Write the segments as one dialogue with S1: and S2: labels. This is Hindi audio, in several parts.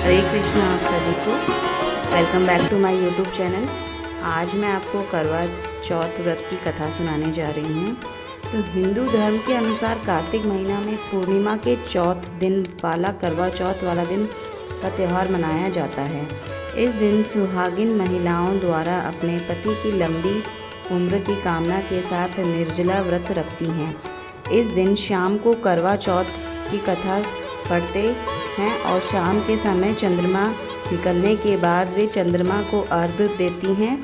S1: हरे कृष्णा आप सभी को। Welcome back to my YouTube channel. आज मैं आपको करवा चौथ व्रत की कथा सुनाने जा रही हूँ। तो हिंदू धर्म के अनुसार कार्तिक महीना में पूर्णिमा के चौथ दिन वाला करवा चौथ वाला दिन का त्यौहार मनाया जाता है। इस दिन सुहागिन महिलाओं द्वारा अपने पति की लंबी उम्र की कामना के साथ निर्जला व्रत रखती हैं। इस दिन शाम को करवा चौथ की कथा पढ़ते हैं और शाम के समय चंद्रमा निकलने के बाद वे चंद्रमा को अर्घ्य देती हैं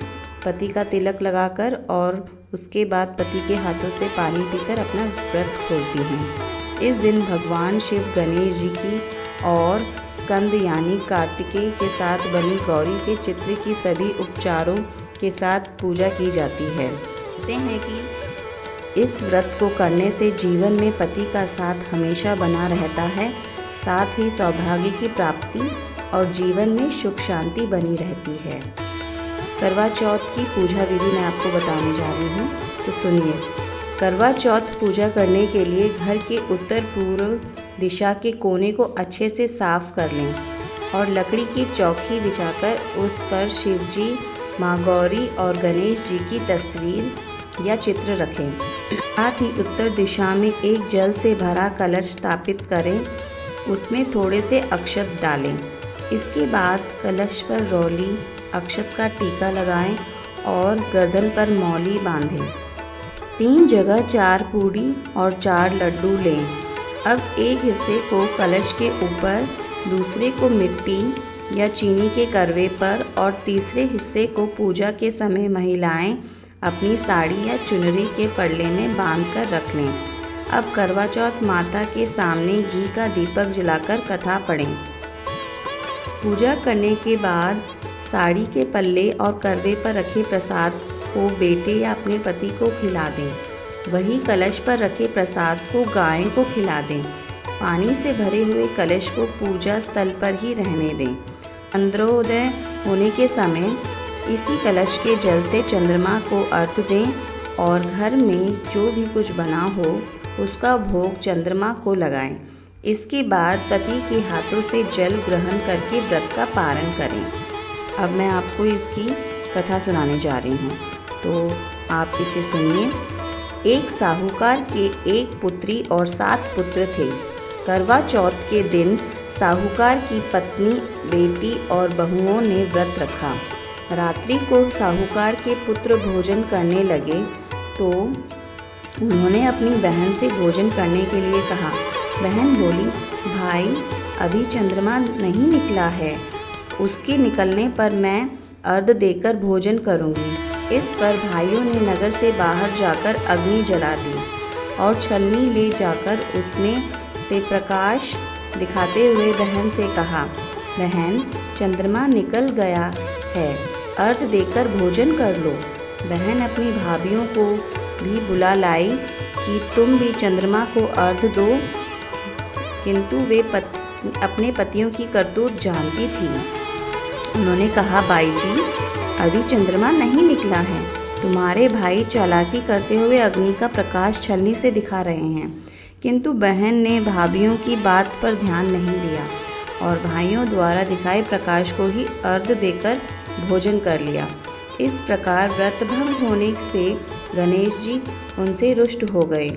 S1: पति का तिलक लगाकर, और उसके बाद पति के हाथों से पानी पीकर अपना व्रत खोलती हैं। इस दिन भगवान शिव, गणेश जी की और स्कंद यानी कार्तिकेय के साथ बनी गौरी के चित्र की सभी उपचारों के साथ पूजा की जाती है। कहते हैं कि इस व्रत को करने से जीवन में पति का साथ हमेशा बना रहता है, साथ ही सौभाग्य की प्राप्ति और जीवन में सुख शांति बनी रहती है। करवा चौथ की पूजा विधि मैं आपको बताने जा रही हूँ, तो सुनिए। करवा चौथ पूजा करने के लिए घर के उत्तर पूर्व दिशा के कोने को अच्छे से साफ कर लें और लकड़ी की चौकी बिछाकर उस पर शिव जी, माँ गौरी और गणेश जी की तस्वीर या चित्र रखें। साथ ही उत्तर दिशा में एक जल से भरा कलश स्थापित करें, उसमें थोड़े से अक्षत डालें। इसके बाद कलश पर रोली अक्षत का टीका लगाएं और गर्दन पर मौली बांधें। 3 जगह 4 पूड़ी और 4 लड्डू लें। अब एक हिस्से को कलश के ऊपर, दूसरे को मिट्टी या चीनी के करवे पर और तीसरे हिस्से को पूजा के समय महिलाएं अपनी साड़ी या चुनरी के पल्ले में बांध कर रख लें। अब करवा चौथ माता के सामने घी का दीपक जलाकर कथा पढ़ें। पूजा करने के बाद साड़ी के पल्ले और करवे पर रखे प्रसाद को बेटे या अपने पति को खिला दें। वही कलश पर रखे प्रसाद को गाय को खिला दें। पानी से भरे हुए कलश को पूजा स्थल पर ही रहने दें। चंद्रोदय होने के समय इसी कलश के जल से चंद्रमा को अर्घ्य दें और घर में जो भी कुछ बना हो उसका भोग चंद्रमा को लगाएं। इसके बाद पति के हाथों से जल ग्रहण करके व्रत का पारण करें। अब मैं आपको इसकी कथा सुनाने जा रही हूँ, तो आप इसे सुनिए। एक साहूकार के 1 पुत्री और 7 पुत्र थे। करवा चौथ के दिन साहूकार की पत्नी, बेटी और बहुओं ने व्रत रखा। रात्रि को साहूकार के पुत्र भोजन करने लगे तो उन्होंने अपनी बहन से भोजन करने के लिए कहा। बहन बोली, भाई अभी चंद्रमा नहीं निकला है, उसके निकलने पर मैं अर्घ्य देकर भोजन करूंगी। इस पर भाइयों ने नगर से बाहर जाकर अग्नि जला दी और छलनी ले जाकर उसमें से प्रकाश दिखाते हुए बहन से कहा, बहन चंद्रमा निकल गया है, अर्घ्य देकर भोजन कर लो। बहन अपनी भाभियों को भी बुला लाई कि तुम भी चंद्रमा को अर्घ्य दो, किंतु वे अपने पतियों की करतूत जानती थी। उन्होंने कहा, बाई जी अभी चंद्रमा नहीं निकला है, तुम्हारे भाई चालाकी करते हुए अग्नि का प्रकाश छलनी से दिखा रहे हैं। किंतु बहन ने भाभियों की बात पर ध्यान नहीं दिया और भाइयों द्वारा दिखाए प्रकाश को ही अर्घ्य देकर भोजन कर लिया। इस प्रकार व्रत भंग होने से गणेश जी उनसे रुष्ट हो गए।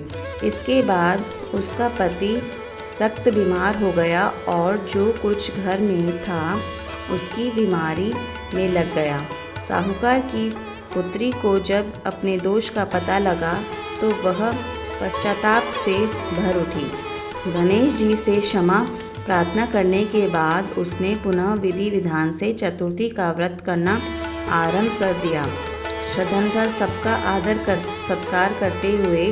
S1: इसके बाद उसका पति सख्त बीमार हो गया और जो कुछ घर में था उसकी बीमारी में लग गया। साहूकार की पुत्री को जब अपने दोष का पता लगा तो वह पश्चाताप से भर उठी। गणेश जी से क्षमा प्रार्थना करने के बाद उसने पुनः विधि विधान से चतुर्थी का व्रत करना आरंभ कर दिया। श्रद्धानुसार सबका सत्कार करते हुए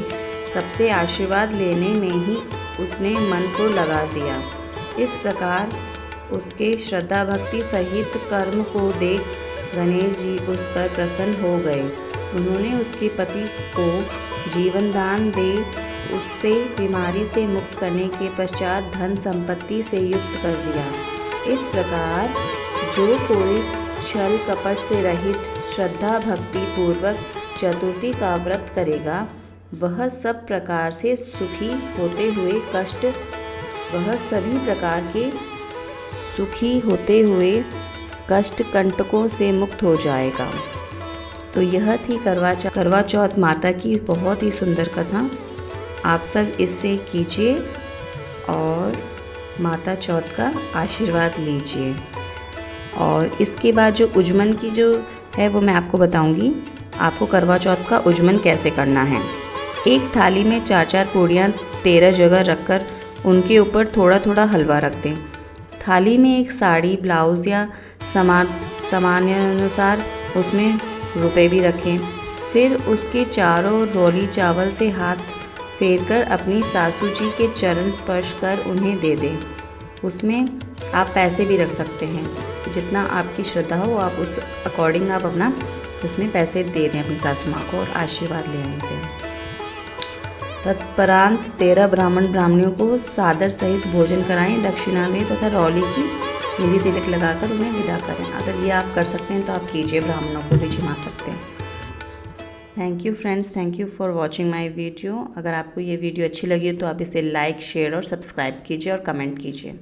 S1: सबसे आशीर्वाद लेने में ही उसने मन को लगा दिया। इस प्रकार उसके श्रद्धा भक्ति सहित कर्म को देख गणेश जी उस पर प्रसन्न हो गए। उन्होंने उसके पति को जीवन दान दे उससे बीमारी से मुक्त करने के पश्चात धन संपत्ति से युक्त कर दिया। इस प्रकार जो कोई छल कपट से रहित श्रद्धा भक्ति पूर्वक चतुर्थी का व्रत करेगा वह सब प्रकार से सुखी होते हुए वह सभी प्रकार के सुखी होते हुए कष्ट कंटकों से मुक्त हो जाएगा। तो यह थी करवा चौथ माता की बहुत ही सुंदर कथा। आप सब इससे कीजिए और माता चौथ का आशीर्वाद लीजिए। और इसके बाद जो उजमन की जो है वो मैं आपको बताऊंगी। आपको करवा चौथ का उजमन कैसे करना है। एक थाली में 4-4 पूड़ियाँ 13 जगह रखकर उनके ऊपर थोड़ा थोड़ा हलवा रख दें। थाली में एक साड़ी, ब्लाउज़ या सामान्यानुसार उसमें रुपए भी रखें। फिर उसके चारों ओर रोली चावल से हाथ फेरकर अपनी सासू जी के चरण स्पर्श कर उन्हें दे दें। उसमें आप पैसे भी रख सकते हैं, जितना आपकी श्रद्धा हो आप उस अकॉर्डिंग आप अपना उसमें पैसे दे दें अपनी सासू माँ को और आशीर्वाद लें उनसे। तत्परांत 13 ब्राह्मण ब्राह्मणियों को सादर सहित भोजन कराएं, दक्षिणा दें तथा रौली की मेहंदी तिलक लगाकर उन्हें विदा करें। अगर ये आप कर सकते हैं तो आप कीजिए, ब्राह्मणों को भी जिमा सकते हैं। Thank you friends, thank you for watching my video. अगर आपको ये वीडियो अच्छी लगी तो आप इसे लाइक, शेयर और सब्सक्राइब कीजिए और कमेंट कीजिए।